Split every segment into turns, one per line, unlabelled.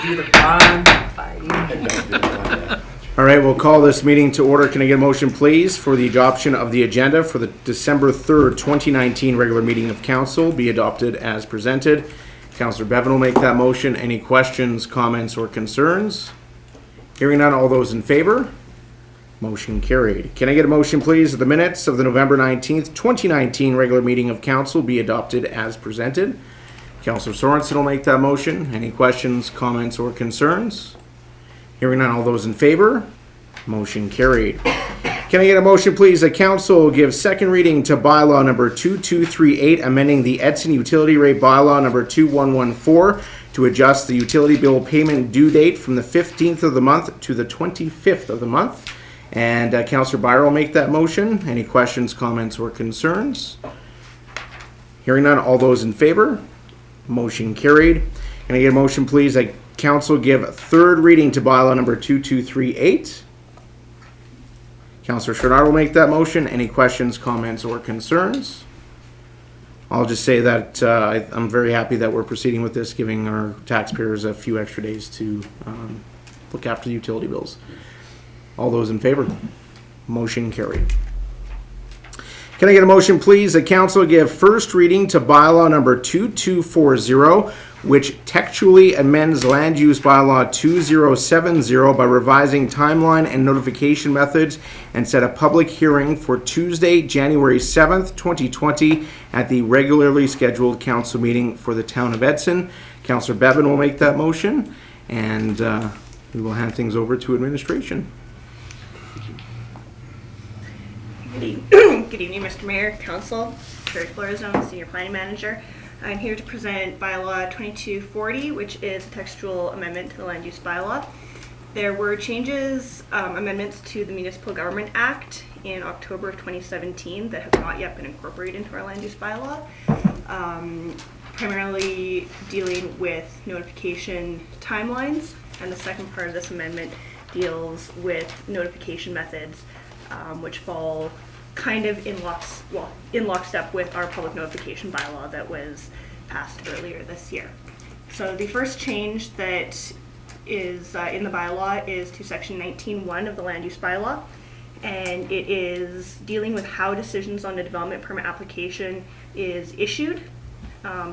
All right, we'll call this meeting to order. Can I get a motion, please, for the adoption of the agenda for the December 3rd, 2019 regular meeting of council be adopted as presented? Councillor Bevan will make that motion. Any questions, comments, or concerns? Hearing none, all those in favor? Motion carried. Can I get a motion, please, that the minutes of the November 19th, 2019 regular meeting of council be adopted as presented? Councillor Sorensen will make that motion. Any questions, comments, or concerns? Hearing none, all those in favor? Motion carried. Can I get a motion, please, that council give second reading to bylaw number 2238, amending the Edson utility rate bylaw number 2114 to adjust the utility bill payment due date from the 15th of the month to the 25th of the month? And Councillor Byer will make that motion. Any questions, comments, or concerns? Hearing none, all those in favor? Motion carried. Can I get a motion, please, that council give third reading to bylaw number 2238? Councillor Chouinard will make that motion. Any questions, comments, or concerns? I'll just say that I'm very happy that we're proceeding with this, giving our taxpayers a few extra days to look after the utility bills. All those in favor? Motion carried. Can I get a motion, please, that council give first reading to bylaw number 2240, which textually amends land use bylaw 2070 by revising timeline and notification methods, and set a public hearing for Tuesday, January 7th, 2020 at the regularly scheduled council meeting for the town of Edson. Councillor Bevan will make that motion, and we will hand things over to administration.
Good evening, Mr. Mayor, Council, Terry Florizone, Senior Planning Manager. I'm here to present bylaw 2240, which is a textual amendment to the land use bylaw. There were changes, amendments to the Municipal Government Act in October of 2017 that have not yet been incorporated into our land use bylaw, primarily dealing with notification timelines. And the second part of this amendment deals with notification methods, which fall kind of in lockstep with our public notification bylaw that was passed earlier this year. So the first change that is in the bylaw is to section 19.1 of the land use bylaw, and it is dealing with how decisions on the development permit application is issued.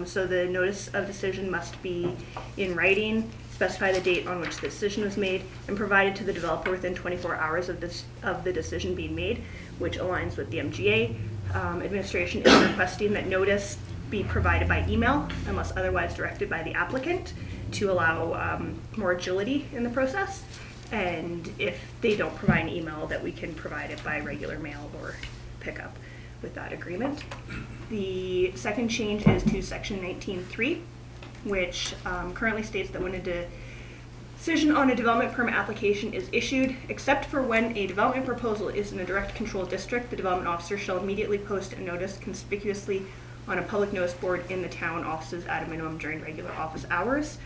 So the notice of decision must be in writing, specify the date on which the decision was made, and provided to the developer within 24 hours of the decision being made, which aligns with the MGA. Administration is requesting that notice be provided by email unless otherwise directed by the applicant to allow more agility in the process. And if they don't provide an email, that we can provide it by regular mail or pickup with that agreement. The second change is to section 19.3, which currently states that when a decision on a development permit application is issued, except for when a development proposal is in a direct control district, the development officer shall immediately post a notice conspicuously on a public notice board in the town offices at a minimum during regular office hours.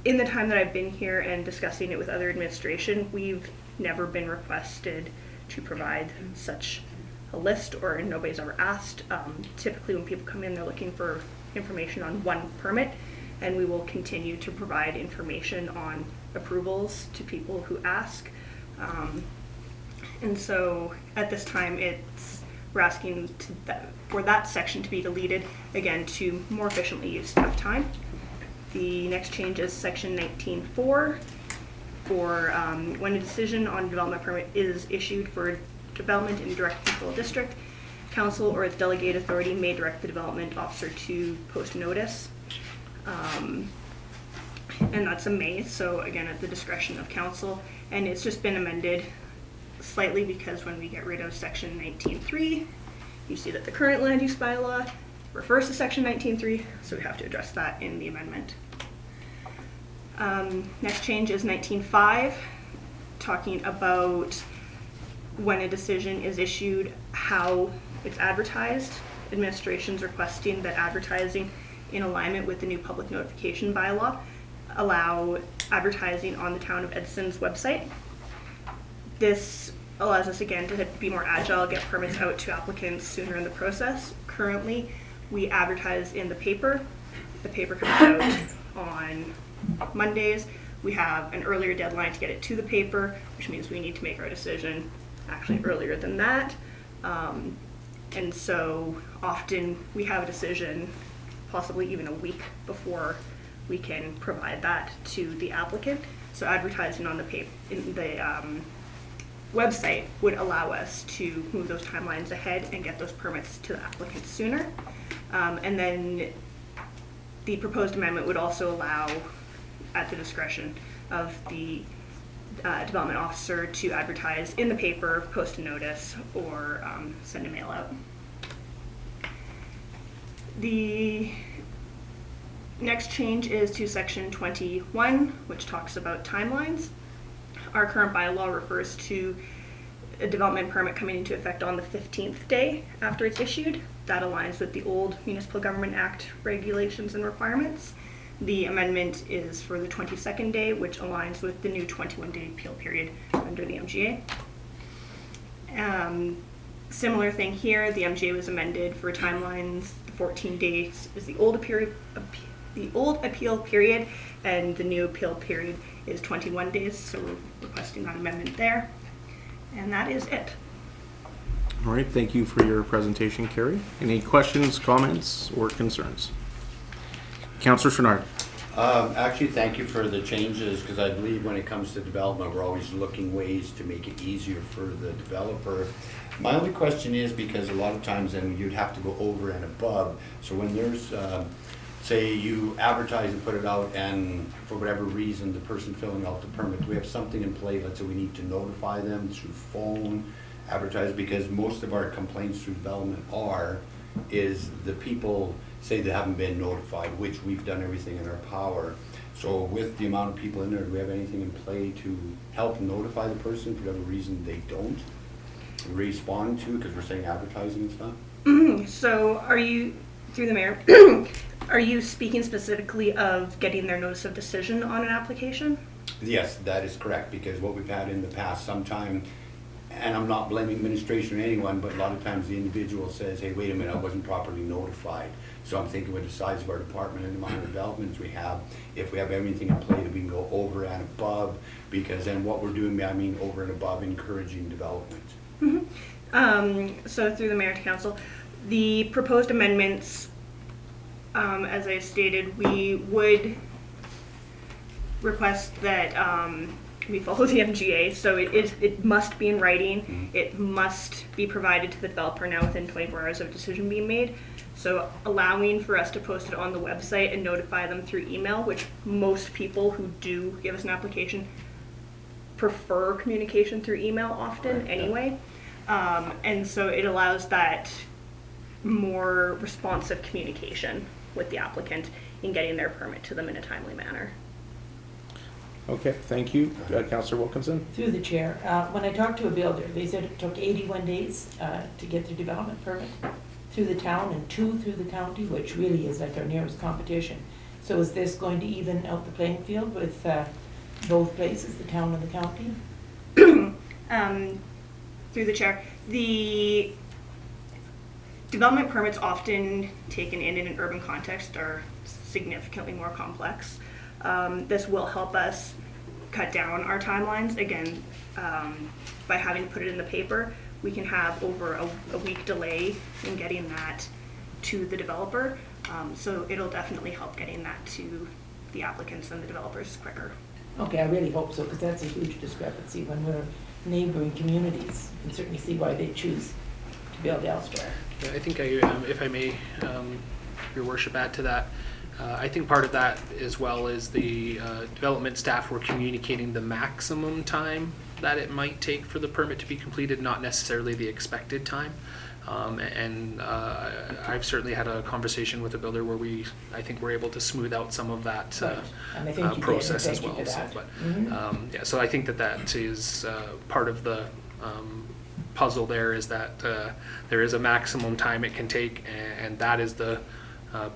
In the time that I've been here and discussing it with other administration, we've never been requested to provide such a list, or nobody's ever asked. Typically when people come in, they're looking for information on one permit, and we will continue to provide information on approvals to people who ask. And so at this time we're asking for that section to be deleted, again, to more efficiently use staff time. The next change is section 19.4 for when a decision on a development permit is issued for development in direct control district, council or its delegated authority may direct the development officer to post notice. And that's a may, so again at the discretion of council. And it's just been amended slightly because when we get rid of section 19.3, you see that the current land use bylaw refers to section 19.3, so we have to address that in the amendment. Next change is 19.5, talking about when a decision is issued, how it's advertised. Administration's requesting that advertising in alignment with the new public notification bylaw allow advertising on the town of Edson's website. This allows us again to be more agile, get permits out to applicants sooner in the process. Currently, we advertise in the paper. The paper comes out on Mondays. We have an earlier deadline to get it to the paper, which means we need to make our decision actually earlier than that. And so often we have a decision possibly even a week before we can provide that to the applicant. So advertising on the website would allow us to move those timelines ahead and get those permits to the applicant sooner. And then the proposed amendment would also allow, at the discretion of the development officer, to advertise in the paper, post a notice, or send a mail out. The next change is to section 21, which talks about timelines. Our current bylaw refers to a development permit coming into effect on the 15th day after it's issued. That aligns with the old Municipal Government Act regulations and requirements. The amendment is for the 22nd day, which aligns with the new 21-day appeal period under the MGA. Similar thing here, the MGA was amended for timelines. 14 days is the old appeal period, and the new appeal period is 21 days, so we're requesting that amendment there. And that is it.
All right, thank you for your presentation, Carrie. Any questions, comments, or concerns? Councillor Chenard.
Actually, thank you for the changes, because I believe when it comes to development, we're always looking ways to make it easier for the developer. My only question is, because a lot of times then you'd have to go over and above, so when there's, say you advertise and put it out, and for whatever reason, the person filling out the permit, do we have something in play, let's say we need to notify them through phone, advertise, because most of our complaints through development is the people say they haven't been notified, which we've done everything in our power. So with the amount of people in there, do we have anything in play to help notify the person for whatever reason they don't respond to, because we're saying advertising and stuff?
So are you, through the mayor, are you speaking specifically of getting their notice of decision on an application?
Yes, that is correct, because what we've had in the past sometime, and I'm not blaming administration or anyone, but a lot of times the individual says, hey, wait a minute, I wasn't properly notified. So I'm thinking with the size of our department and the amount of developments we have, if we have everything in play that we can go over and above, because then what we're doing, I mean over and above encouraging development.
So through the mayor to council, the proposed amendments, as I stated, we would request that we follow the MGA, so it must be in writing. It must be provided to the developer now within 24 hours of a decision being made. So allowing for us to post it on the website and notify them through email, which most people who do give us an application prefer communication through email often anyway. And so it allows that more responsive communication with the applicant in getting their permit to them in a timely manner.
Okay, thank you. Councillor Wilkinson.
Through the chair, when I talked to a builder, they said it took 81 days to get their development permit through the town and 2 through the county, which really is like our nearest competition. So is this going to even out the playing field with both places, the town and the county?
Through the chair, the development permits often taken in an urban context are significantly more complex. This will help us cut down our timelines. Again, by having to put it in the paper, we can have over a week delay in getting that to the developer. So it'll definitely help getting that to the applicants and the developers quicker.
Okay, I really hope so, because that's a huge discrepancy when we're neighboring communities. You can certainly see why they choose to build elsewhere.
Yeah, I think if I may, Your Worship, add to that. I think part of that as well is the development staff were communicating the maximum time that it might take for the permit to be completed, not necessarily the expected time. I've certainly had a conversation with a builder where I think we're able to smooth out some of that
and I think
process
did,
as well.
So,
so I think that is part of the puzzle there, is that there is a maximum time it can take, and that is the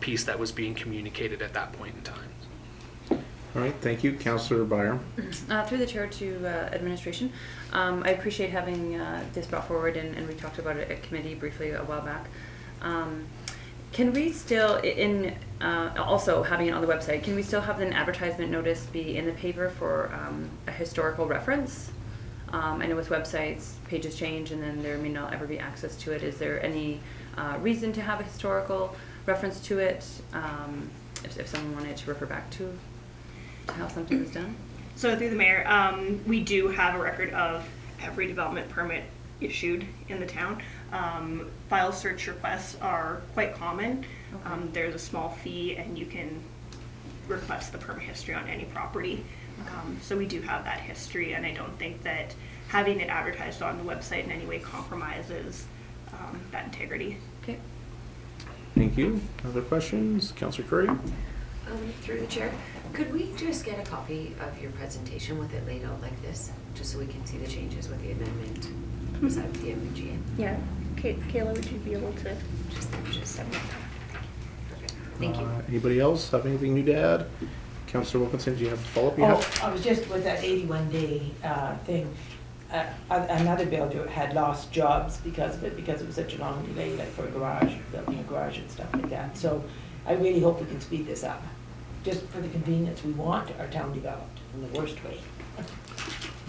piece that was being communicated at that point in time.
All right, thank you. Councillor Byram.
Through the chair to administration, I appreciate having this brought forward, and we talked about it at committee briefly a while back. Can we still, also having it on the website, can we still have an advertisement notice be in the paper for a historical reference? I know with websites, pages change and then there may not ever be access to it. Is there any reason to have a historical reference to it if someone wanted to refer back to how something was done?
So through the mayor, we do have a record of every development permit issued in the town. File search requests are quite common.
Okay.
There's a small fee and you can request the permit history on any property. So we do have that history, and I don't think that having it advertised on the website in any way compromises that integrity.
Okay.
Thank you. Other questions? Councillor Curry?
Through the chair, could we just get a copy of your presentation with it laid out like this, just so we can see the changes with the amendment beside the MVGA?
Yeah. Kayla, would you be able to
Just submit that. Perfect. Thank you.
Anybody else have anything new to add? Councillor Wilkinson, do you have a follow-up? You have?
I was just with that 81-day thing. Another builder had lost jobs because of it, because it was such a long delay, like for a garage, building a garage and stuff like that. So I really hope we can speed this up, just for the convenience. We want our town developed in the worst way.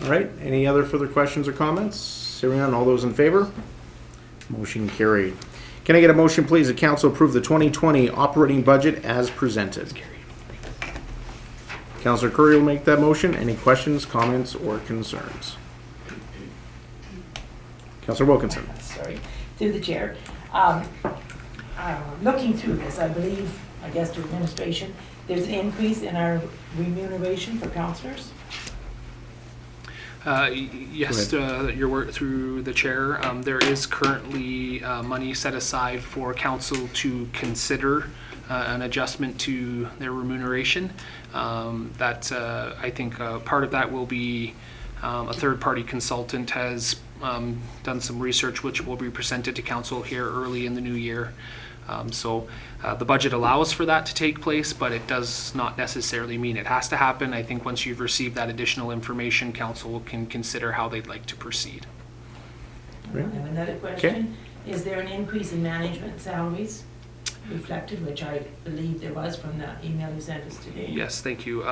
All right, any other further questions or comments? Hearing none, all those in favor? Motion carried. Can I get a motion, please, that council approve the 2020 operating budget as presented? Councillor Curry will make that motion. Any questions, comments, or concerns? Councillor Wilkinson.
Sorry, through the chair. Looking through this, I believe, I guess to administration, there's an increase in our remuneration for councillors.
Yes, your work through the chair. There is currently money set aside for council to consider an adjustment to their remuneration. I think part of that will be a third-party consultant has done some research which will be presented to council here early in the new year. The budget allows for that to take place, but it does not necessarily mean it has to happen. I think once you've received that additional information, council can consider how they'd like to proceed.
Right.
And another question, is there an increase in management salaries reflected, which I believe there was from the email you sent us today?
Yes, thank you.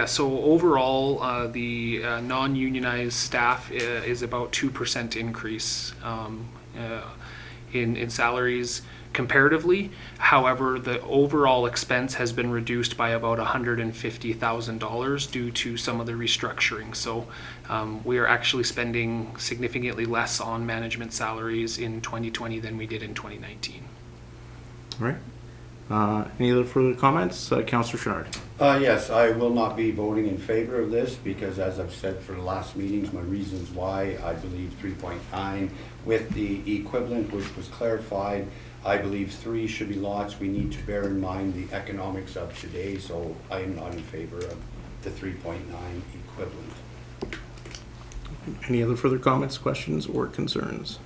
So overall, the non-unionized staff is about 2% increase in salaries comparatively. However, the overall expense has been reduced by about $150,000 due to some of the restructuring. So we are actually spending significantly less on management salaries in 2020 than we did in 2019.
All right. Any other further comments? Councillor Chouinard.
Yes, I will not be voting in favor of this because, as I've said for the last meetings, my reasons why I believe 3.9 with the equivalent, which was clarified, I believe 3 should be lots. We need to bear in mind the economics of today, so I am not in favor of the 3.9 equivalent.
Any other further comments, questions, or concerns?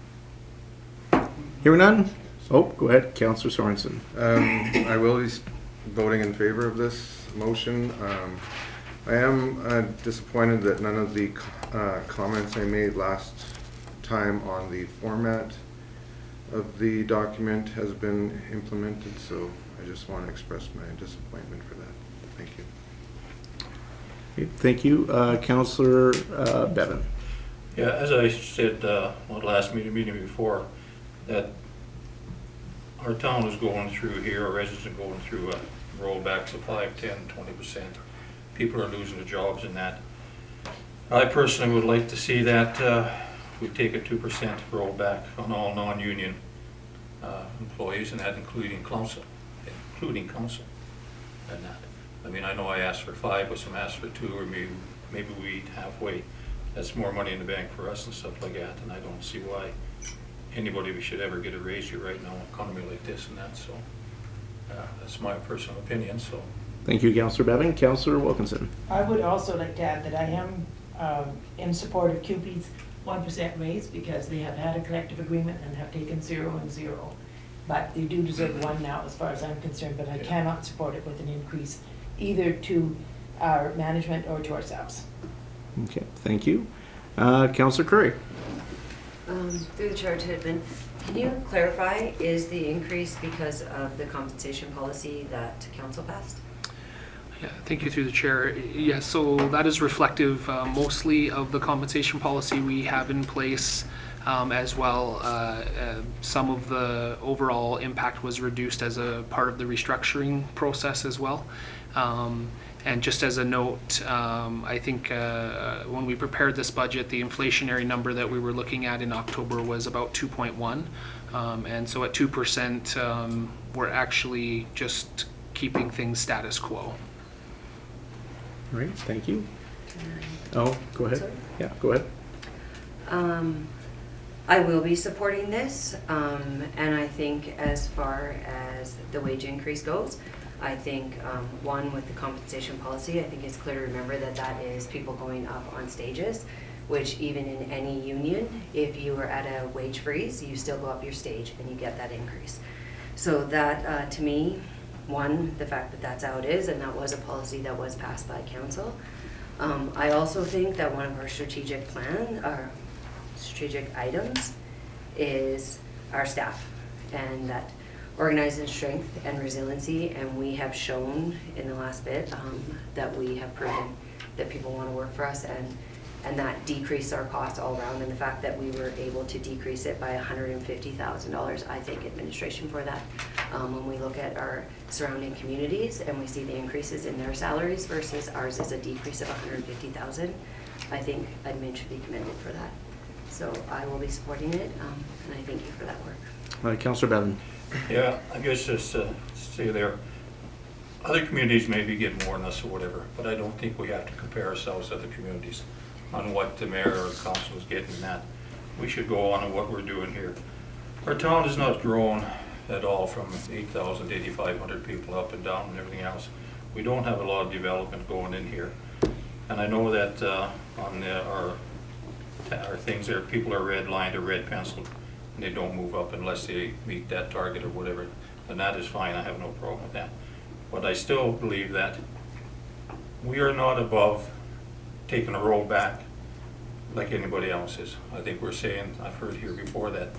Hearing none? Oh, go ahead, Councillor Sorensen.
I will be voting in favor of this motion. I am disappointed that none of the comments I made last time on the format of the document has been implemented, so I just want to express my disappointment for that. Thank you.
Okay, thank you. Councillor Bevan.
Yeah, as I said last meeting before, that our town is going through here, our residents are going through rollbacks of 5, 10, 20%. People are losing their jobs in that. I personally would like to see that we take a 2% rollback on all non-union employees, and that including council, and that. I mean, I know I asked for 5, but some asked for 2, or maybe we eat halfway. That's more money in the bank for us and stuff like that, and I don't see why anybody should ever get a raise here right now, economy like this and that. So that's my personal opinion. So
Thank you, Councillor Bevan. Councillor Wilkinson.
I would also like to add that I am in support of CUPE's 1% raise because they have had a collective agreement and have taken 0 and 0. But they do deserve 1 now as far as I'm concerned, but I cannot support it with an increase either to our management or to ourselves.
Okay, thank you. Councillor Curry.
Through the chair to Edmund, Can you clarify, is the increase because of the compensation policy that council passed?
Yeah, thank you through the chair. Yes, so that is reflective mostly of the compensation policy we have in place as well. Some of the overall impact was reduced as a part of the restructuring process as well. And just as a note, I think when we prepared this budget, the inflationary number that we were looking at in October was about 2.1. And so at 2%, we're actually just keeping things status quo.
All right, thank you. Oh, go ahead.
Sorry?
Yeah, go ahead.
I will be supporting this, and I think as far as the wage increase goes, I think, one, with the compensation policy, I think it's clear to remember that that is people going up on stages, which even in any union, if you are at a wage freeze, you still go up your stage and you get that increase. So that, to me, one, the fact that that's how it is, and that was a policy that was passed by council. I also think that one of our strategic items is our staff, and that organizing strength and resiliency, and we have shown in the last bit that we have proven that people want to work for us, and that decreased our costs all around, and the fact that we were able to decrease it by $150,000, I thank administration for that. When we look at our surrounding communities and we see the increases in their salaries versus ours is a decrease of $150,000, I think admin should be commended for that. So I will be supporting it, and I thank you for that work.
Councillor Bevan.
Yeah, I guess just say there, other communities maybe get more than us or whatever, but I don't think we have to compare ourselves to other communities on what the mayor or the council is getting in that. We should go on what we're doing here. Our town has not grown at all from 8,000 to 8,500 people up and down and everything else. We don't have a lot of development going in here. And I know that on our things there, people are redlined or red penciled, and they don't move up unless they meet that target or whatever. And that is fine, I have no problem with that. But I still believe that we are not above taking a roll back like anybody else is. I think we're saying, I've heard here before, that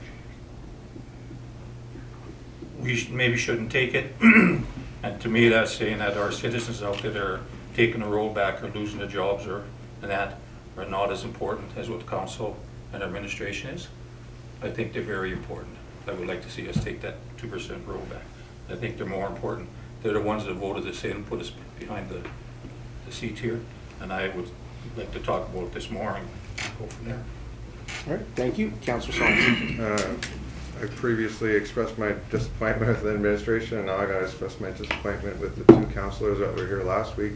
we maybe shouldn't take it. And to me, that's saying that our citizens out there that are taking a roll back or losing their jobs or and that are not as important as what the council and administration is. I think they're very important. I would like to see us take that 2% rollback. I think they're more important. They're the ones that voted us in and put us behind the seat here. And I would like to talk about this more and go from there.
All right, thank you. Councillor Swanson.
I previously expressed my disappointment with the administration, and now I gotta express my disappointment with the two councillors that were here last week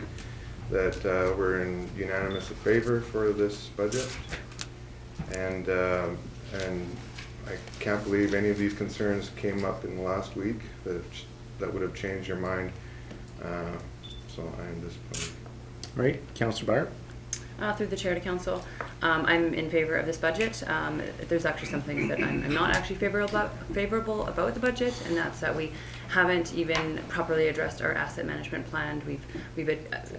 that were in unanimous favor for this budget. And I can't believe any of these concerns came up in the last week that would have changed your mind. So I am disappointed.
All right, Councillor Bart.
Through the chair to council, I'm in favor of this budget. There's actually some things that I'm not actually favorable about the budget, and that's that we haven't even properly addressed our asset management plan.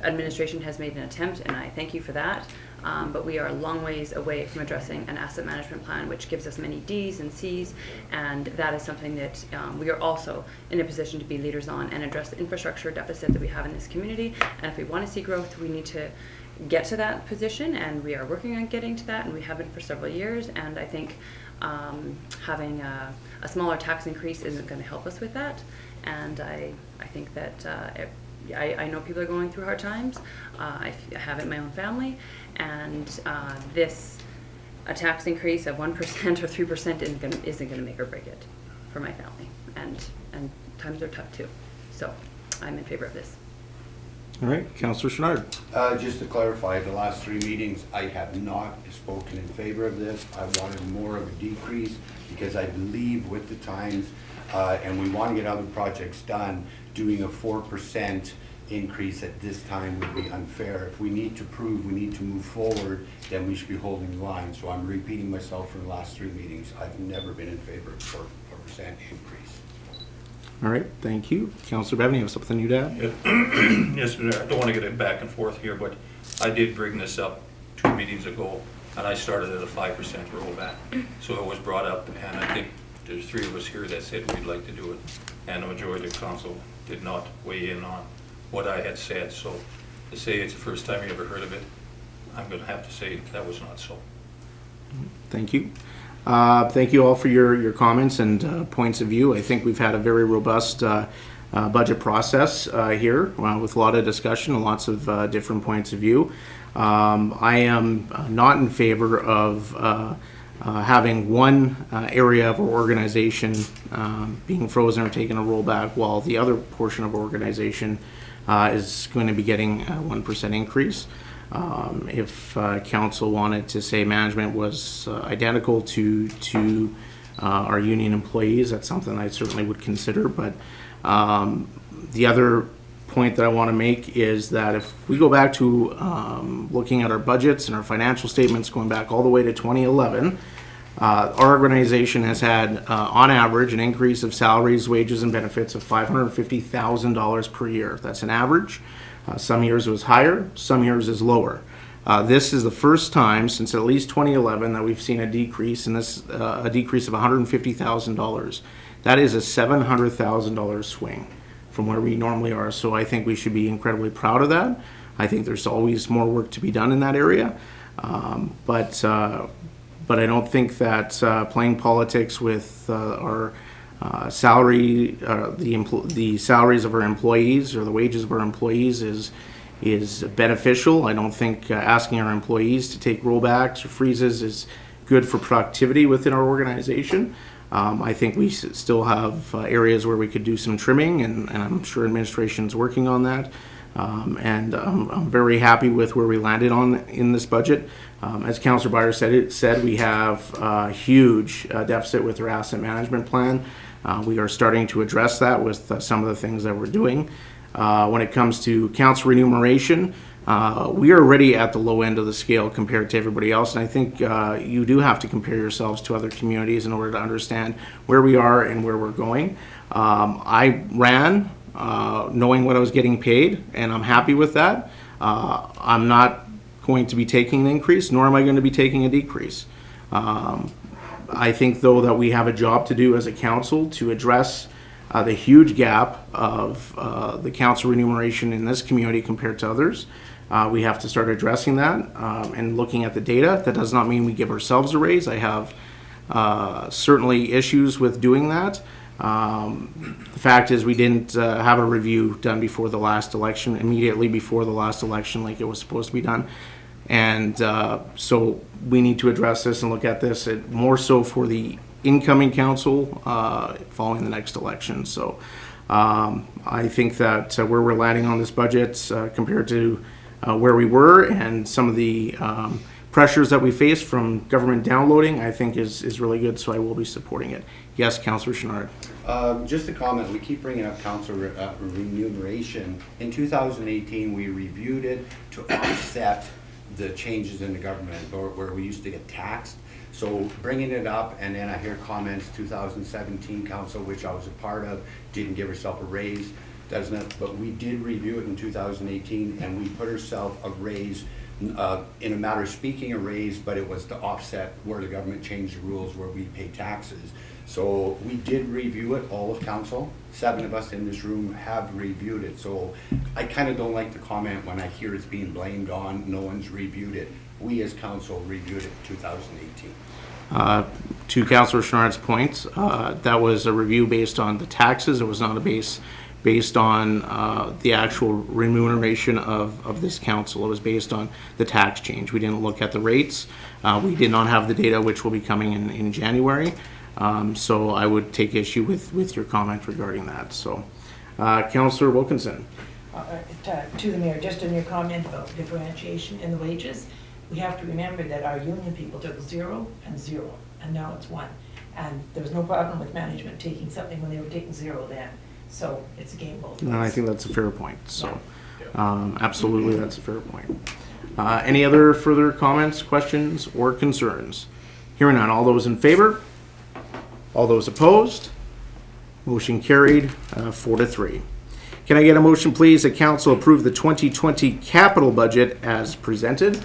Administration has made an attempt, and I thank you for that. But we are a long ways away from addressing an asset management plan, which gives us many D's and C's, and that is something that we are also in a position to be leaders on and address the infrastructure deficit that we have in this community. And if we want to see growth, we need to get to that position, and we are working on getting to that, and we have been for several years. And I think having a smaller tax increase isn't going to help us with that. And I think that I know people are going through hard times. I have it in my own family, and a tax increase of 1% or 3% isn't going to make or break it for my family. And times are tough too. So I'm in favor of this.
All right, Councillor Chenard.
Just to clarify, the last 3 meetings, I have not spoken in favor of this. I wanted more of a decrease because I believe with the times, and we want to get other projects done, doing a 4% increase at this time would be unfair. If we need to prove we need to move forward, then we should be holding the line. So I'm repeating myself from the last 3 meetings. I've never been in favor of a 4% increase.
All right, thank you. Councillor Bevan, you have something you'd add?
Yes, I don't want to get it back and forth here, but I did bring this up 2 meetings ago, and I started at a 5% rollback. So it was brought up, and I think there's three of us here that said we'd like to do it, and the majority of council did not weigh in on what I had said. So to say it's the first time you ever heard of it, I'm going to have to say that was not so.
Thank you. Thank you all for your comments and points of view. I think we've had a very robust budget process here with a lot of discussion and lots of different points of view. I am not in favor of having one area of our organization being frozen or taking a rollback while the other portion of our organization is going to be getting a 1% increase. If council wanted to say management was identical to our union employees, that's something I certainly would consider. But the other point that I want to make is that if we go back to looking at our budgets and our financial statements going back all the way to 2011, our organization has had, on average, an increase of salaries, wages, and benefits of $550,000 per year. That's an average. Some years it was higher, some years is lower. This is the first time since at least 2011 that we've seen a decrease, and this a decrease of $150,000. That is a $700,000 swing from where we normally are. So I think we should be incredibly proud of that. I think there's always more work to be done in that area, but I don't think that playing politics with our salary, the salaries of our employees or the wages of our employees is beneficial. I don't think asking our employees to take rollbacks or freezes is good for productivity within our organization. I think we still have areas where we could do some trimming, and I'm sure administration's working on that. And I'm very happy with where we landed in this budget. As Councillor Byer said, we have a huge deficit with our asset management plan. We are starting to address that with some of the things that we're doing. When it comes to council remuneration, we are already at the low end of the scale compared to everybody else, and I think you do have to compare yourselves to other communities in order to understand where we are and where we're going. I ran knowing what I was getting paid, and I'm happy with that. I'm not going to be taking an increase, nor am I going to be taking a decrease. I think, though, that we have a job to do as a council to address the huge gap of the council remuneration in this community compared to others. We have to start addressing that and looking at the data. That does not mean we give ourselves a raise. I have certainly issues with doing that. The fact is we didn't have a review done before the last election, immediately before the last election like it was supposed to be done. And so we need to address this and look at this more so for the incoming council following the next election. So I think that where we're landing on this budget compared to where we were and some of the pressures that we face from government downloading, I think is really good, so I will be supporting it. Yes, Councillor Chenard.
Just a comment, we keep bringing up council remuneration. In 2018, we reviewed it to offset the changes in the government where we used to get taxed. So bringing it up, and then I hear comments, 2017 council, which I was a part of, didn't give herself a raise. But we did review it in 2018, and we put ourselves a raise, in a matter of speaking a raise, but it was to offset where the government changed the rules where we pay taxes. So we did review it, all of council. 7 of us in this room have reviewed it. So I kind of don't like to comment when I hear it's being blamed on no one's reviewed it. We as council reviewed it in 2018.
To Councillor Chenard's point, that was a review based on the taxes. It was not a based on the actual remuneration of this council. It was based on the tax change. We didn't look at the rates. We did not have the data, which will be coming in January. So I would take issue with your comment regarding that. So, Councillor Wilkinson.
To the mayor, just on your comment about differentiation in the wages, we have to remember that our union people took 0 and 0, and now it's 1. And there was no problem with management taking something when they were taking 0 then. So it's a game both ways.
And I think that's a fair point. So, absolutely, that's a fair point. Any other further comments, questions, or concerns? Hearing none, all those in favor? All those opposed? Motion carried 4-3. Can I get a motion, please, that council approve the 2020 capital budget as presented?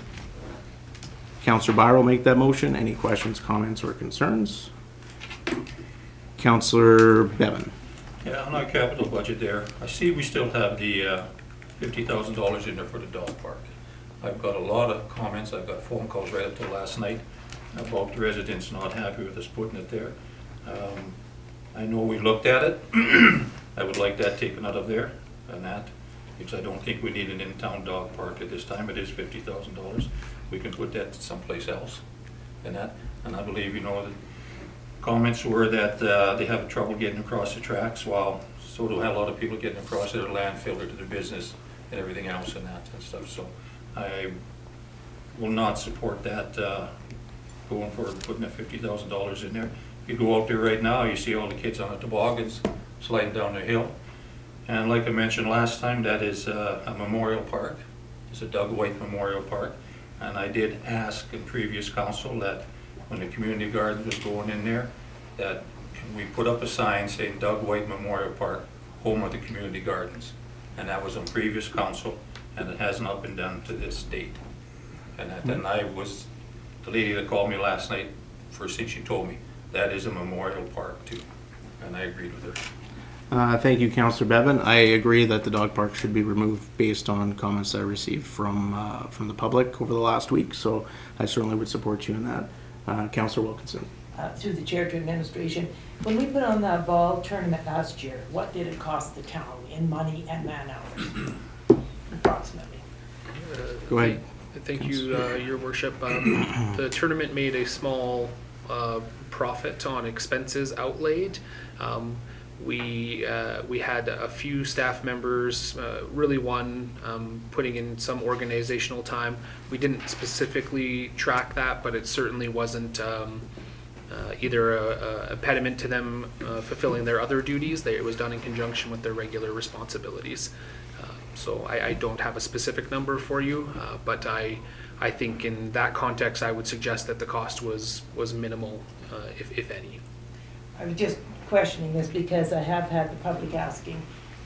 Councillor Byer will make that motion. Any questions, comments, or concerns? Councillor Bevan.
Yeah, on our capital budget there, I see we still have the $50,000 in there for the dog park. I've got a lot of comments, I've got phone calls right up to last night about the residents not happy with us putting it there. I know we looked at it. I would like that taken out of there and that, because I don't think we need an in-town dog park at this time. It is $50,000. We can put that someplace else and that. And I believe, you know, the comments were that they have trouble getting across the tracks, while so do a lot of people getting across to their landfill or to their business and everything else and that and stuff. So I will not support that going forward and putting that $50,000 in there. You go out there right now, you see all the kids on the toboggans sliding down the hill. And like I mentioned last time, that is a memorial park. It's a Doug White Memorial Park. And I did ask in previous council that when the community garden was going in there, that we put up a sign saying Doug White Memorial Park, home of the community gardens. And that was on previous council, and it has not been done to this date. And then I was, the lady that called me last night, first thing she told me, that is a memorial park too. And I agreed with her.
Thank you, Councillor Bevan. I agree that the dog park should be removed based on comments I received from the public over the last week, so I certainly would support you in that. Councillor Wilkinson.
Through the chair to administration, when we put on the ball tournament last year, what did it cost the town in money and man hours, approximately?
Go ahead.
Thank you, Your Worship. The tournament made a small profit on expenses outlaid. We had a few staff members, really one putting in some organizational time. We didn't specifically track that, but it certainly wasn't either a impediment to them fulfilling their other duties. It was done in conjunction with their regular responsibilities. So I don't have a specific number for you, but I think in that context I would suggest that the cost was minimal, if any.
I was just questioning this because I have had the public asking,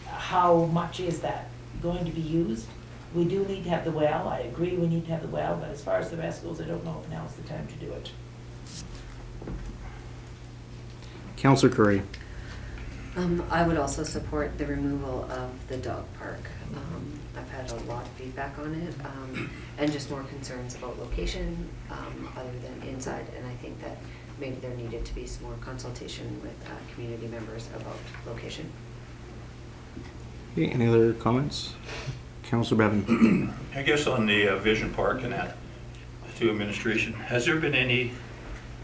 how much is that going to be used? We do need to have the well. I agree we need to have the well, but as far as the rest goes, I don't know if now's the time to do it.
Councillor Curry.
I would also support the removal of the dog park. I've had a lot of feedback on it, and just more concerns about location other than inside, and I think that maybe there needed to be some more consultation with community members about location.
Okay, any other comments? Councillor Bevan.
I guess on the Vision Park and that, to administration, has there been any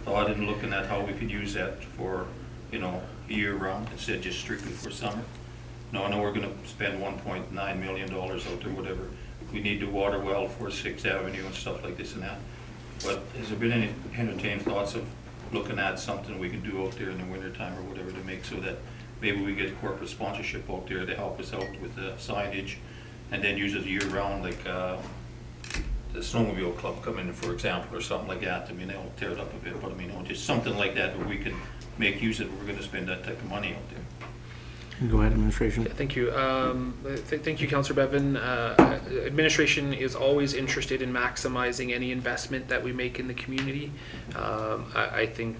thought in looking at how we could use that for, you know, year round instead of just strictly for summer? No, I know we're gonna spend $1.9 million out there, whatever. We need to water well for 6th Avenue and stuff like this and that. But has there been any entertained thoughts of looking at something we can do out there in the winter time or whatever to make so that maybe we get corporate sponsorship out there to help us out with the signage, and then use it year round, like the snowmobile club come in, for example, or something like that. I mean, they'll tear it up a bit, but I mean, just something like that where we can make use of it. We're going to spend that type of money out there.
Go ahead, administration.
Yeah, thank you. Thank you, Councillor Bevan. Administration is always interested in maximizing any investment that we make in the community. I think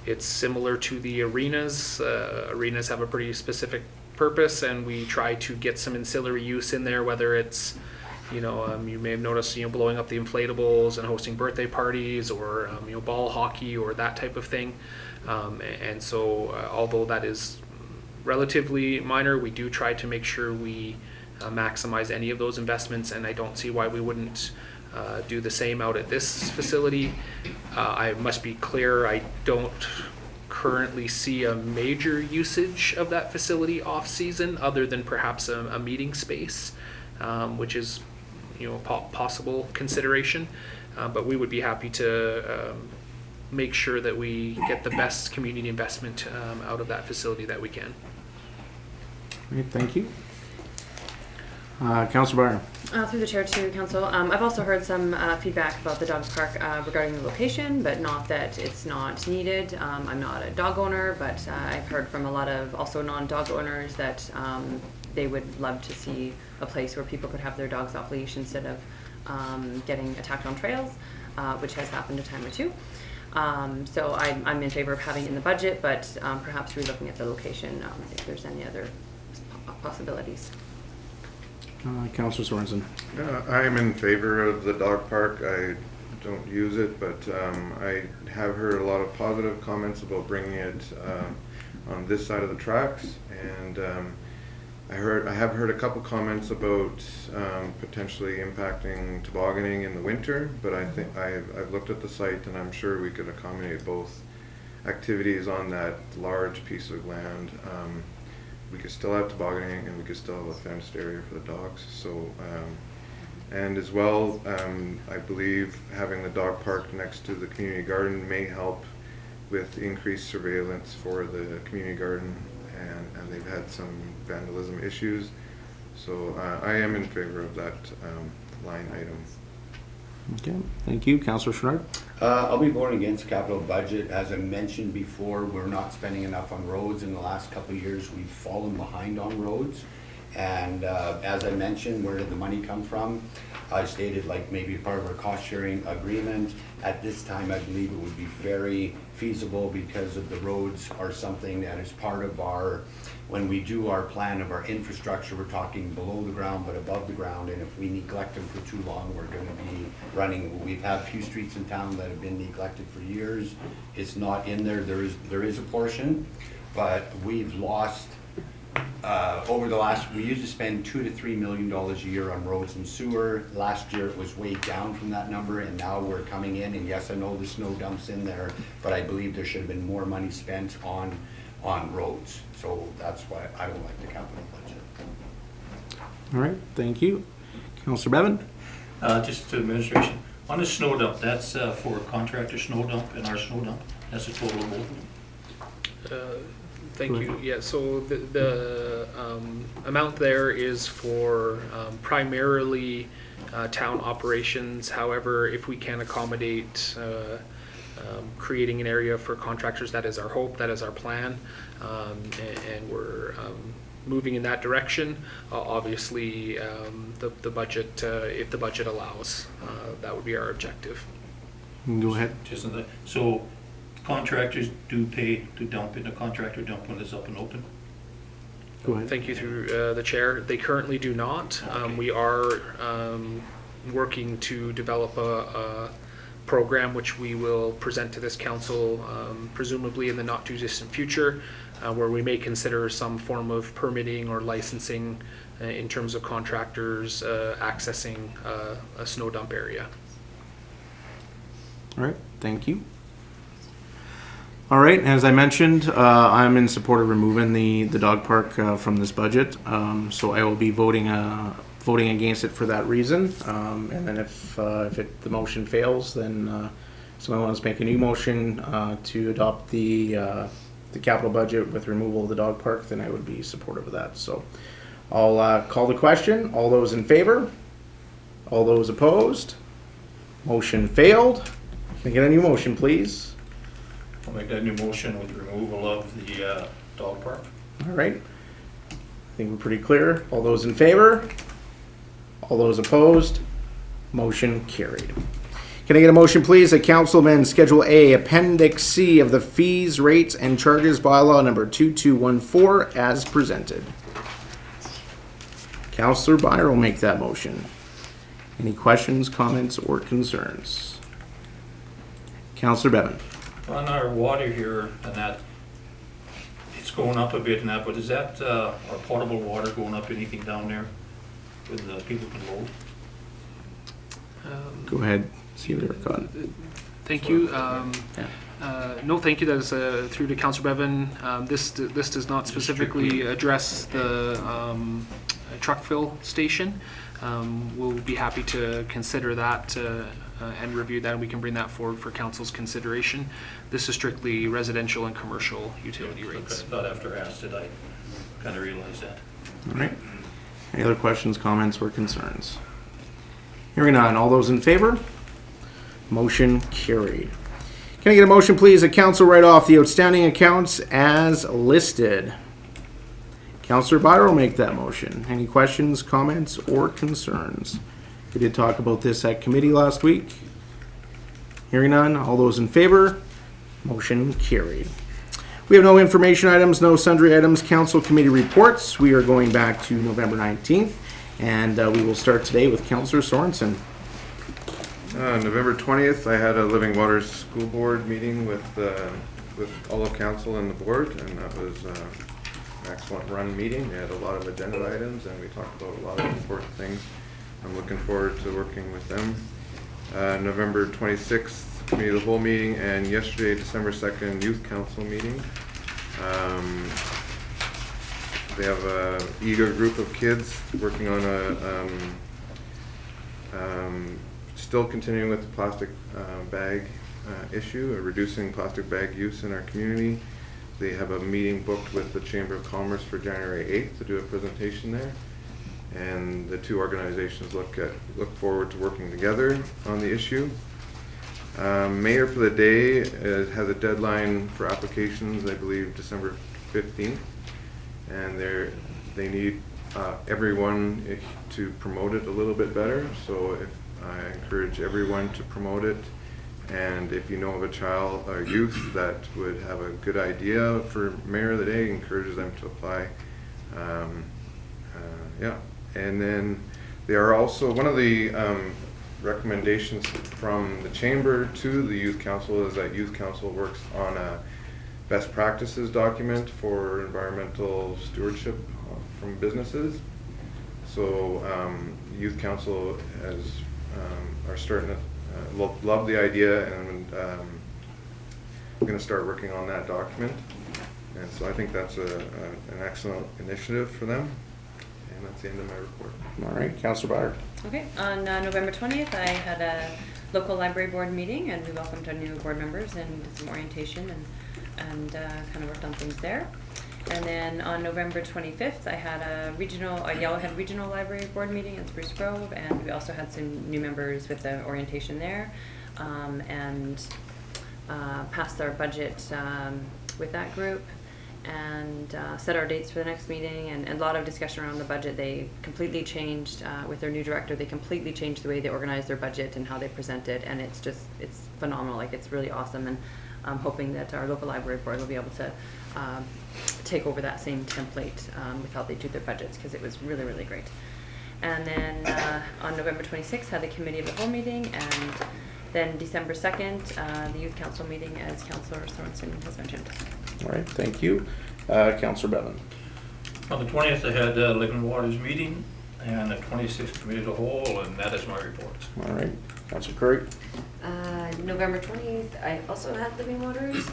it's similar to the arenas. Arenas have a pretty specific purpose, and we try to get some ancillary use in there, whether it's, you know, you may have noticed, you know, blowing up the inflatables and hosting birthday parties, or you know, ball hockey or that type of thing. And so, although that is relatively minor, we do try to make sure we maximize any of those investments, and I don't see why we wouldn't do the same out at this facility. I must be clear, I don't currently see a major usage of that facility off season, other than perhaps a meeting space, which is, you know, possible consideration. But we would be happy to make sure that we get the best community investment out of that facility that we can.
Great, thank you. Councillor Barr.
Through the chair to council, I've also heard some feedback about the dog park regarding the location, but not that it's not needed. I'm not a dog owner, but I've heard from a lot of also non-dog owners that they would love to see a place where people could have their dogs off leash instead of getting attacked on trails, which has happened a time or two. So I'm in favor of having it in the budget, but perhaps relooking at the location if there's any other possibilities.
Councillor Sorensen.
I'm in favor of the dog park. I don't use it, but I have heard a lot of positive comments about bringing it on this side of the tracks, and I have heard a couple comments about potentially impacting tobogganing in the winter, but I think I've looked at the site and I'm sure we could accommodate both activities on that large piece of land. We could still have tobogganing and we could still have a fenced area for the dogs. So, and as well, I believe having the dog park next to the community garden may help with increased surveillance for the community garden, and they've had some vandalism issues. So I am in favor of that line item.
Okay, thank you. Councillor Chouinard.
I'll be voting against capital budget. As I mentioned before, we're not spending enough on roads. In the last couple of years, we've fallen behind on roads. And as I mentioned, where did the money come from? I stated like maybe part of our cost sharing agreement. At this time, I believe it would be very feasible because of the roads are something that is part of our, when we do our plan of our infrastructure, we're talking below the ground but above the ground, and if we neglect them for too long, we're going to be running. We've had a few streets in town that have been neglected for years. It's not in there. There is a portion, but we've lost over the last, we used to spend $2 to $3 million a year on roads and sewer. Last year it was way down from that number, and now we're coming in, and yes, I know the snow dumps in there, but I believe there should have been more money spent on roads. So that's why I don't like the capital budget.
All right, thank you. Councillor Bevan.
Just to administration, on the snow dump, that's for contractor snow dump and our snow dump. That's a total of both.
Thank you. Yeah, so the amount there is for primarily town operations. However, if we can accommodate creating an area for contractors, that is our hope, that is our plan, and we're moving in that direction. Obviously, the budget, if the budget allows, that would be our objective.
Go ahead.
So contractors do pay to dump in a contractor dump when it's up and open?
Go ahead.
Thank you through the chair. They currently do not.
Okay.
We are working to develop a program which we will present to this council presumably in the not too distant future, where we may consider some form of permitting or licensing in terms of contractors accessing a snow dump area.
All right, thank you. All right, as I mentioned, I'm in support of removing the dog park from this budget, so I will be voting against it for that reason. And then if the motion fails, then someone wants to make a new motion to adopt the capital budget with removal of the dog park, then I would be supportive of that. So I'll call the question. All those in favor? All those opposed? Motion failed. Can I get a new motion, please?
I'll make that new motion with removal of the dog park.
All right. I think we're pretty clear. All those in favor? All those opposed? Motion carried. Can I get a motion, please, that Councilman Schedule A, Appendix C of the Fees, Rates, and Charges Bylaw number 2214 as presented? Councillor Byer will make that motion. Any questions, comments, or concerns? Councillor Bevan.
On our water here and that, it's going up a bit and that, but is that our potable water going up anything down there with the people can load?
Go ahead, see what they're got.
Thank you. No, thank you. That is through to Councillor Bevan. This does not specifically address the truck fill station. We'll be happy to consider that and review that, and we can bring that forward for council's consideration. This is strictly residential and commercial utility rates.
I thought after I asked it, I kind of realized that.
All right. Any other questions, comments, or concerns? Hearing none. All those in favor? Motion carried. Can I get a motion, please, that council write off the outstanding accounts as listed? Councillor Byer will make that motion. Any questions, comments, or concerns? We did talk about this at committee last week. Hearing none. All those in favor? Motion carried. We have no information items, no sundry items, council committee reports. We are going back to November 19th, and we will start today with Councillor Sorensen.
November 20th, I had a Living Waters School Board meeting with all of council and the board, and that was an excellent run meeting. We had a lot of agenda items, and we talked about a lot of important things. I'm looking forward to working with them. November 26th, committee of the whole meeting, and yesterday, December 2nd, youth council meeting. They have a eager group of kids working on still continuing with the plastic bag issue, reducing plastic bag use in our community. They have a meeting booked with the Chamber of Commerce for January 8th to do a presentation there. And the two organizations look forward to working together on the issue. Mayor for the Day has a deadline for applications, I believe December 15th, and they need everyone to promote it a little bit better. So I encourage everyone to promote it, and if you know of a child or youth that would have a good idea for Mayor of the Day, encourage them to apply. Yeah, and then they are also one of the recommendations from the chamber to the youth council is that youth council works on a best practices document for environmental stewardship from businesses. So youth council are starting to love the idea, and we're going to start working on that document. And so I think that's an excellent initiative for them. And that's the end of my report.
All right, Councillor Byer.
Okay, on November 20th, I had a local library board meeting, and we welcomed our new board members and did some orientation and kind of worked on things there. And then on November 25th, I had a Yellowhead Regional Library Board meeting in Spruce Grove, and we also had some new members with the orientation there, and passed our budget with that group, and set our dates for the next meeting, and a lot of discussion around the budget. They completely changed, with their new director, they completely changed the way they organize their budget and how they present it, and it's phenomenal. Like, it's really awesome, and I'm hoping that our local library board will be able to take over that same template with how they do their budgets, because it was really, really great. And then on November 26th, had the committee of the whole meeting, and then December 2nd, the youth council meeting, as Councillor Sorensen has mentioned.
All right, thank you. Councillor Bevan.
On the 20th, I had a Living Waters meeting, and the 26th committee of the whole, and that is my report.
All right, Councillor Curry.
November 20th, I also had Living Waters,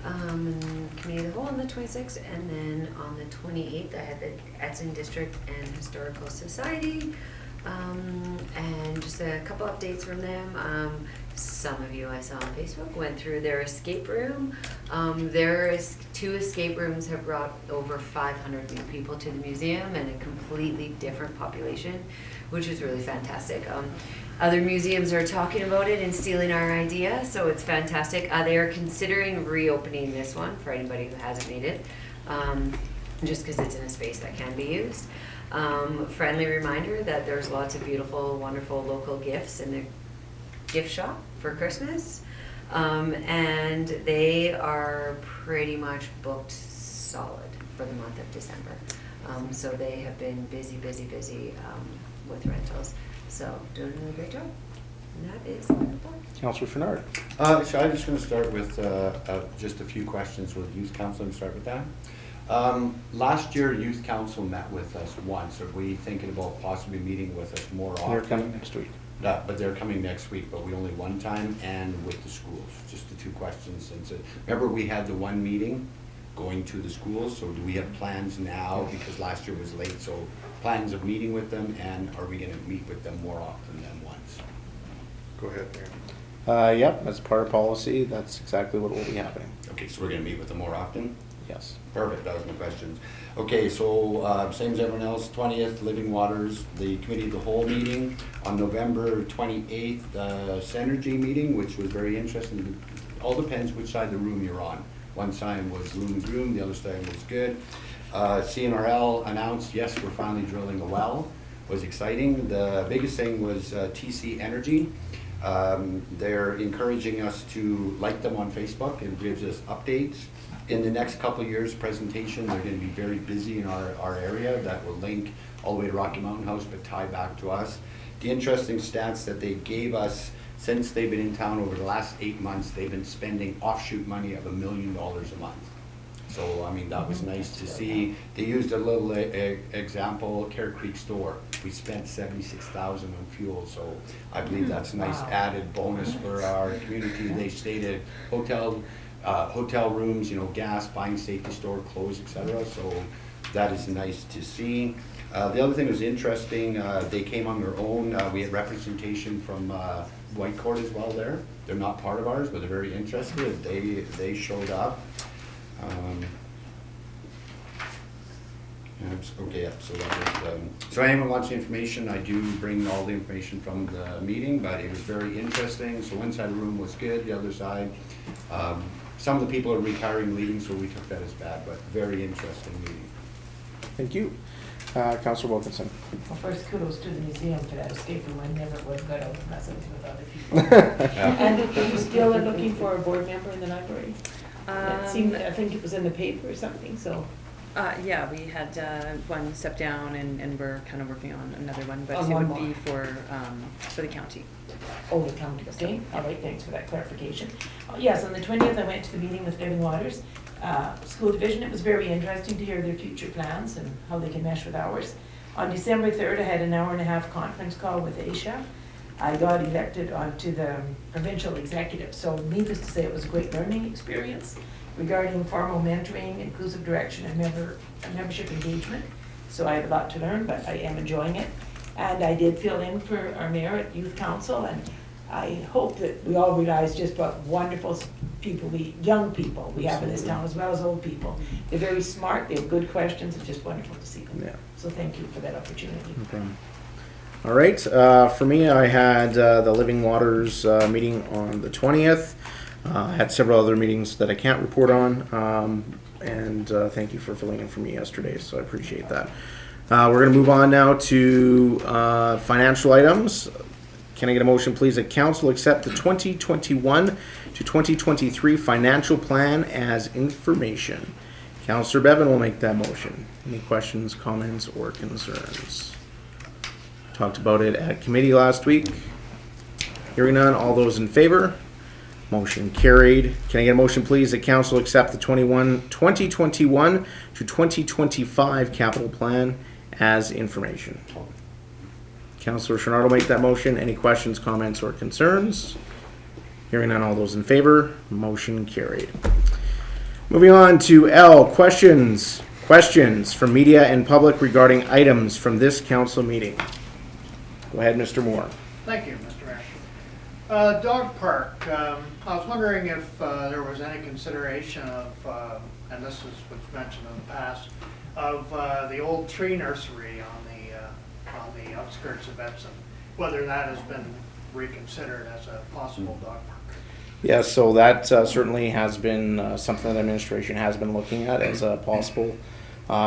and committee of the whole on the 26th, and then on the 28th, I had the Edson District and Historical Society, and just a couple updates from them. Some of you I saw on Facebook went through their escape room. Their two escape rooms have brought over 500 new people to the museum, and a completely different population, which is really fantastic. Other museums are talking about it and stealing our idea, so it's fantastic. They are considering reopening this one for anybody who hasn't made it, just because it's in a space that can be used. Friendly reminder that there's lots of beautiful, wonderful local gifts in the gift shop for Christmas, and they are pretty much booked solid for the month of December. So they have been busy with rentals. So doing a really great job. And that is my report.
Councillor Fenard.
So I'm just going to start with just a few questions with youth council and start with that. Last year, youth council met with us once. Are we thinking about possibly meeting with us more often?
They're coming next week.
But they're coming next week, but we only one time, and with the schools. Just the two questions. And so, remember, we had the one meeting going to the schools, so do we have plans now, because last year was late, so plans of meeting with them, and are we going to meet with them more often than once?
Go ahead, Mayor.
Yep, as part of policy, that's exactly what will be happening.
Okay, so we're going to meet with them more often?
Yes.
Perfect, that was my questions. Okay, so same as everyone else, 20th, Living Waters, the Committee of the Whole meeting. On November 28th, Synergy meeting, which was very interesting. All depends which side of the room you're on. One side was gloom and gloom, the other side was good. CNRL announced, yes, we're finally drilling a well. Was exciting. The biggest thing was TC Energy. They're encouraging us to like them on Facebook. It gives us updates. In the next couple of years' presentation, they're going to be very busy in our area. That will link all the way to Rocky Mountain House, but tie back to us. The interesting stats that they gave us, since they've been in town over the last 8 months, they've been spending offshoot money of $1 million a month. So, I mean, that was nice to see. They used a little example, Care Creek store. We spent $76,000 on fuel, so I believe that's a nice added bonus for our community. They stayed at hotel rooms, you know, gas, buying safety store, clothes, etc. So that is nice to see. The other thing that was interesting, they came on their own. We had representation from White Court as well there. They're not part of ours, but they're very interested. They showed up. Okay, yeah, so that was, so anyone wants the information, I do bring all the information from the meeting, but it was very interesting. So one side of the room was good, the other side, some of the people are retiring, leaving, so we took that as bad, but very interesting meeting.
Thank you. Councillor Wilkinson.
Well, first kudos to the museum for that escape room. I never would go out messing with other people. And are you still looking for a board member in the library? It seemed, I think it was in the paper or something, so.
Yeah, we had one step down, and we're kind of working on another one, but
On
it
one
would be
more.
for the county.
Oh, the county, okay. All right, thanks for that clarification. Yes, on the 20th, I went to the meeting with Living Waters School Division. It was very interesting to hear their future plans and how they can mesh with ours. On December 3rd, I had an hour-and-a-half conference call with Aisha. I got elected onto the provincial executive, so needless to say, it was a great learning experience regarding formal mentoring, inclusive direction, and membership engagement. So I have a lot to learn, but I am enjoying it. And I did fill in for our mayor at Youth Council, and I hope that we all realize just what wonderful people, young people we have in this town, as well as old people. They're very smart, they have good questions, it's just wonderful to see them.
Yeah.
So thank you for that opportunity.
No problem. All right, for me, I had the Living Waters meeting on the 20th. I had several other meetings that I can't report on, and thank you for filling in for me yesterday, so I appreciate that. We're going to move on now to financial items. Can I get a motion, please, that council accept the 2021 to 2023 financial plan as information? Councillor Bevan will make that motion. Any questions, comments, or concerns? Talked about it at committee last week. Hearing none, all those in favor? Motion carried. Can I get a motion, please, that council accept the 2021 to 2025 capital plan as information? Councillor Chenard will make that motion. Any questions, comments, or concerns? Hearing none, all those in favor? Motion carried. Moving on to L, questions. Questions from media and public regarding items from this council meeting. Go ahead, Mr. Moore.
Thank you, Mr. Mayor. Dog park, I was wondering if there was any consideration of, and this is what's mentioned in the past, of the old tree nursery on the outskirts of Edson, whether that has been reconsidered as a possible dog park.
Yeah, so that certainly has been something that administration has been looking at as a possible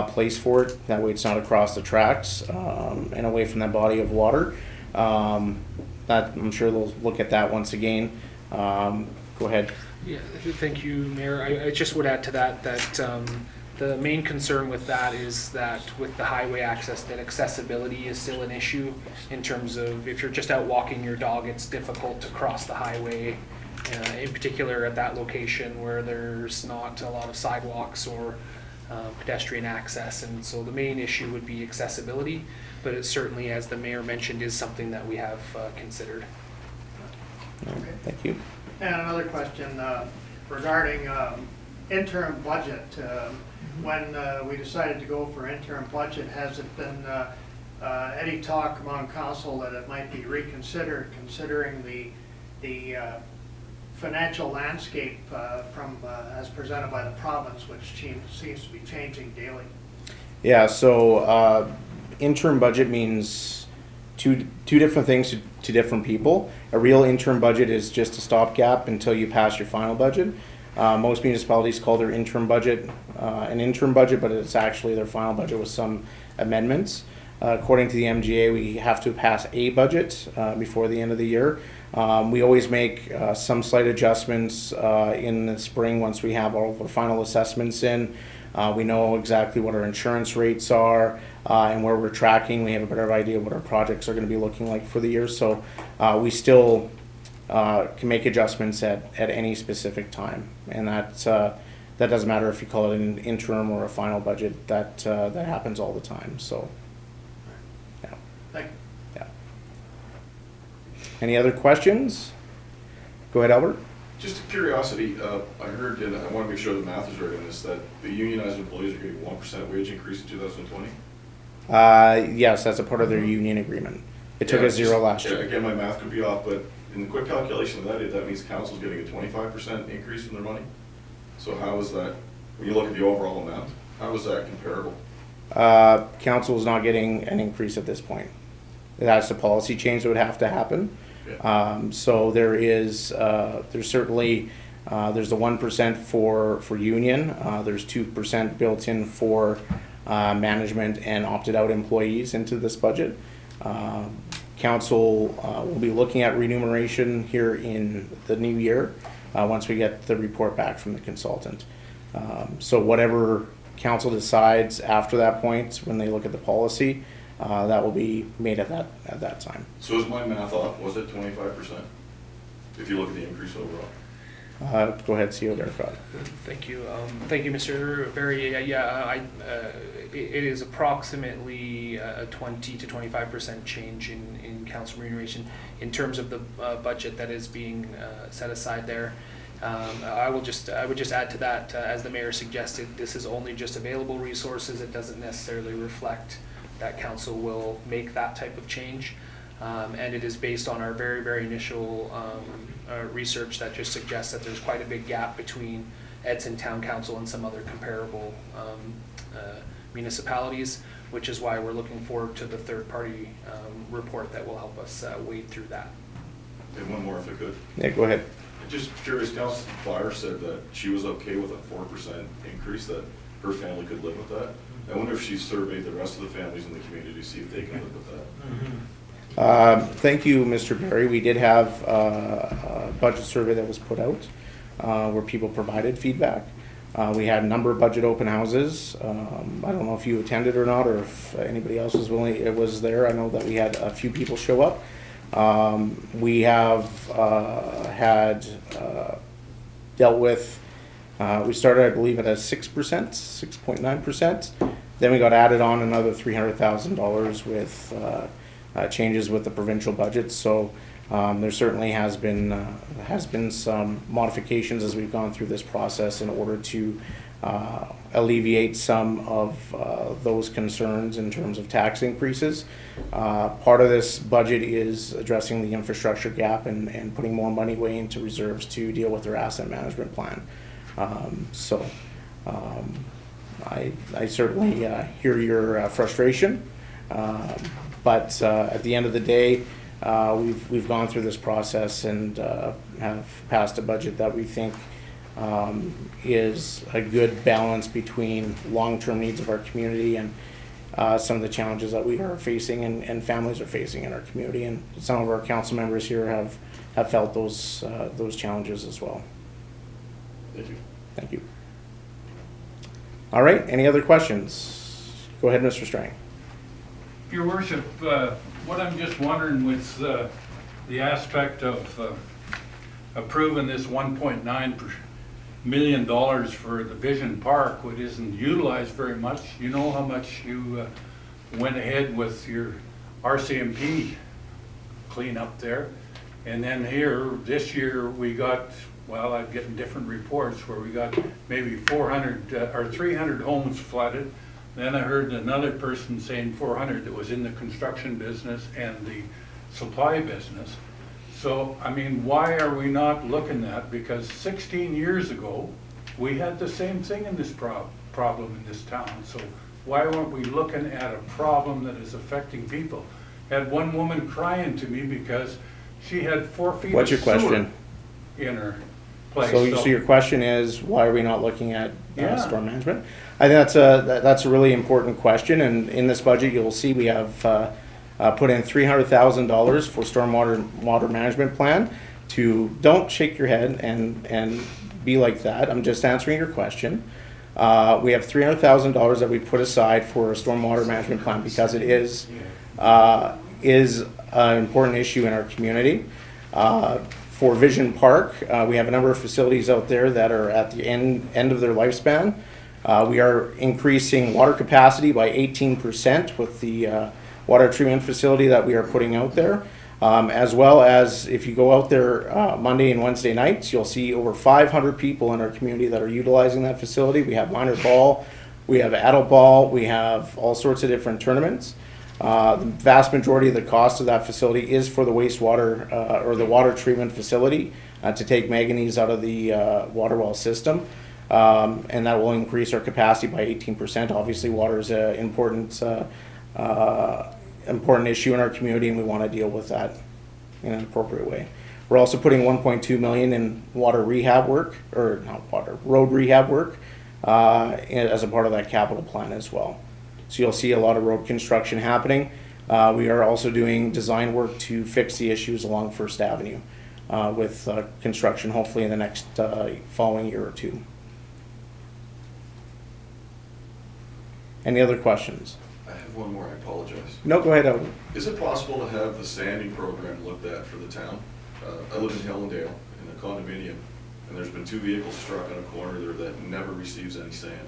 place for it. That way it's not across the tracks and away from that body of water. That I'm sure they'll look at that once again. Go ahead.
Yeah, thank you, Mayor. I just would add to that the main concern with that is that with the highway access, that accessibility is still an issue in terms of if you're just out walking your dog, it's difficult to cross the highway, in particular at that location where there's not a lot of sidewalks or pedestrian access. And so the main issue would be accessibility, but it certainly, as the mayor mentioned, is something that we have considered.
Okay. Thank you.
And another question regarding interim budget. When we decided to go for interim budget, has it been any talk among council that it might be reconsidered, considering the financial landscape from as presented by the province, which seems to be changing daily?
Yeah, so interim budget means two different things to different people. A real interim budget is just a stopgap until you pass your final budget. Most municipalities call their interim budget an interim budget, but it's actually their final budget with some amendments. According to the MGA, we have to pass a budget before the end of the year. We always make some slight adjustments in the spring once we have all of our final assessments in. We know exactly what our insurance rates are and where we're tracking. We have a better idea what our projects are going to be looking like for the year. So we still can make adjustments at any specific time, and that doesn't matter if you call it an interim or a final budget. That happens all the time. So, yeah.
Thank you.
Yeah. Any other questions? Go ahead, Albert.
Just a curiosity, I heard, and I want to make sure the math is right on this, that the unionized employees are getting 1% wage increase in 2020?
Yes, that's a part of their union agreement. It took
Yeah,
us zero last year.
Again, my math could be off, but in the quick calculation of that means council's getting a 25% increase in their money? So how is that, when you look at the overall amount, how is that comparable?
Council is not getting an increase at this point. That's a policy change that would have to happen.
Yeah.
So there is, there's certainly, there's the 1% for union. There's 2% built in for management and opted out employees into this budget. Council will be looking at remuneration here in the new year once we get the report back from the consultant. So whatever council decides after that point, when they look at the policy, that will be made at that time.
So is my math off? Was it 25%? If you look at the increase overall?
Go ahead, CEO Dercott.
Thank you. Thank you, Mr. Berry. It is approximately a 20 to 25% change in council remuneration in terms of the budget that is being set aside there. I would just add to that, as the mayor suggested, this is only just available resources. It doesn't necessarily reflect that council will make that type of change. And it is based on our very, very initial research that just suggests that there's quite a big gap between Edson Town Council and some other comparable municipalities, which is why we're looking forward to the third-party report that will help us wade through that.
And one more if I could.
Yeah, go ahead.
Just curious, Council Flyer said that she was okay with a 4% increase, that her family could live with that. I wonder if she surveyed the rest of the families in the community to see if they can live with that.
Thank you, Mr. Berry. We did have a budget survey that was put out where people provided feedback. We had a number of budget open houses. I don't know if you attended or not, or if anybody else was was there. I know that we had a few people show up. We have had dealt with, we started, I believe, at a 6%, 6.9%. Then we got added on another $300,000 with changes with the provincial budget. So there certainly has been some modifications as we've gone through this process in order to alleviate some of those concerns in terms of tax increases. Part of this budget is addressing the infrastructure gap and putting more money away into reserves to deal with their asset management plan. I certainly hear your frustration, but at the end of the day, we've gone through this process and have passed a budget that we think is a good balance between long-term needs of our community and some of the challenges that we are facing and families are facing in our community. And some of our council members here have felt those challenges as well.
Thank you.
Thank you. All right, any other questions? Go ahead, Mr. Strang.
Your Worship, what I'm just wondering with the aspect of approving this $1.9 million for the Vision Park, which isn't utilized very much. You know how much you went ahead with your RCMP cleanup there. And then here, this year, we got, well, I'm getting different reports where we got maybe 400 or 300 homes flooded. Then I heard another person saying 400 that was in the construction business and the supply business. So, I mean, why are we not looking at, because 16 years ago, we had the same thing in this problem in this town. So why weren't we looking at a problem that is affecting people? Had one woman crying to me because she had 4 feet
What's
of
your question?
sewer in her place.
So your question is, why are we not looking at
Yeah.
storm management? I think that's a really important question, and in this budget, you'll see we have put in $300,000 for stormwater water management plan. Don't shake your head and be like that. I'm just answering your question. We have $300,000 that we put aside for a stormwater management plan because it is an important issue in our community. For Vision Park, we have a number of facilities out there that are at the end of their lifespan. We are increasing water capacity by 18% with the water treatment facility that we are putting out there. As well as if you go out there Monday and Wednesday nights, you'll see over 500 people in our community that are utilizing that facility. We have minor ball, we have adult ball, we have all sorts of different tournaments. The vast majority of the cost of that facility is for the wastewater or the water treatment facility to take manganese out of the water well system. And that will increase our capacity by 18%. Obviously, water is an important issue in our community, and we want to deal with that in an appropriate way. We're also putting $1.2 million in water rehab work, or not water, road rehab work, as a part of that capital plan as well. So you'll see a lot of road construction happening. We are also doing design work to fix the issues along First Avenue with construction hopefully in the next following year or two. Any other questions?
I have one more, I apologize.
No, go ahead, Evan.
Is it possible to have the sanding program looked at for the town? I live in Hellendale in a condominium, and there's been 2 vehicles struck on a corner there that never receives any sand.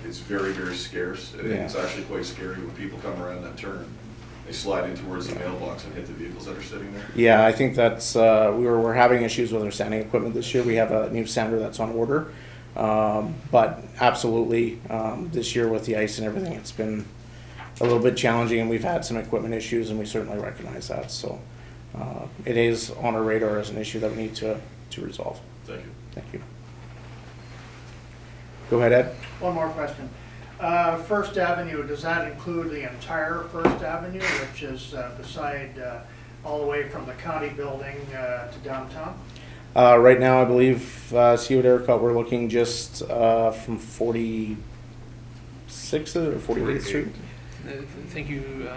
It's very, very scarce, and it's actually quite scary when people come around that turn. They slide in towards the mailbox and hit the vehicles that are sitting there.
Yeah, I think that's, we're having issues with our sanding equipment this year. We have a new sander that's on order. But absolutely, this year with the ice and everything, it's been a little bit challenging, and we've had some equipment issues, and we certainly recognize that. So it is on our radar as an issue that we need to resolve.
Thank you.
Thank you. Go ahead, Ed.
One more question. First Avenue, does that include the entire First Avenue, which is beside, all the way from the county building to downtown?
Right now, I believe, see what Eric got, we're looking just from 46th or 48th Street.
Thank you,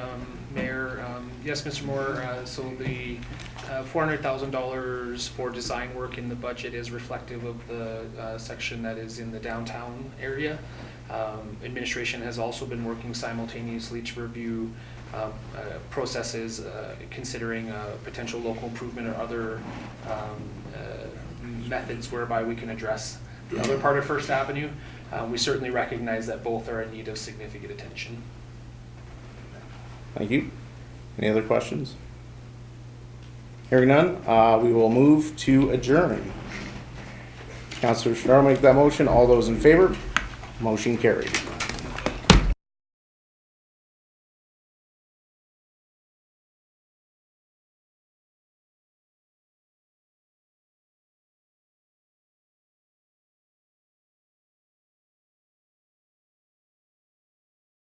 Mayor. Yes, Mr. Moore, so the $400,000 for design work in the budget is reflective of the section that is in the downtown area. Administration has also been working simultaneously to review processes, considering potential local improvement or other methods whereby we can address the other part of First Avenue. We certainly recognize that both are in need of significant attention.
Thank you. Any other questions? Hearing none, we will move to adjourn. Councilor Sharp make that motion. All those in favor? Motion carried.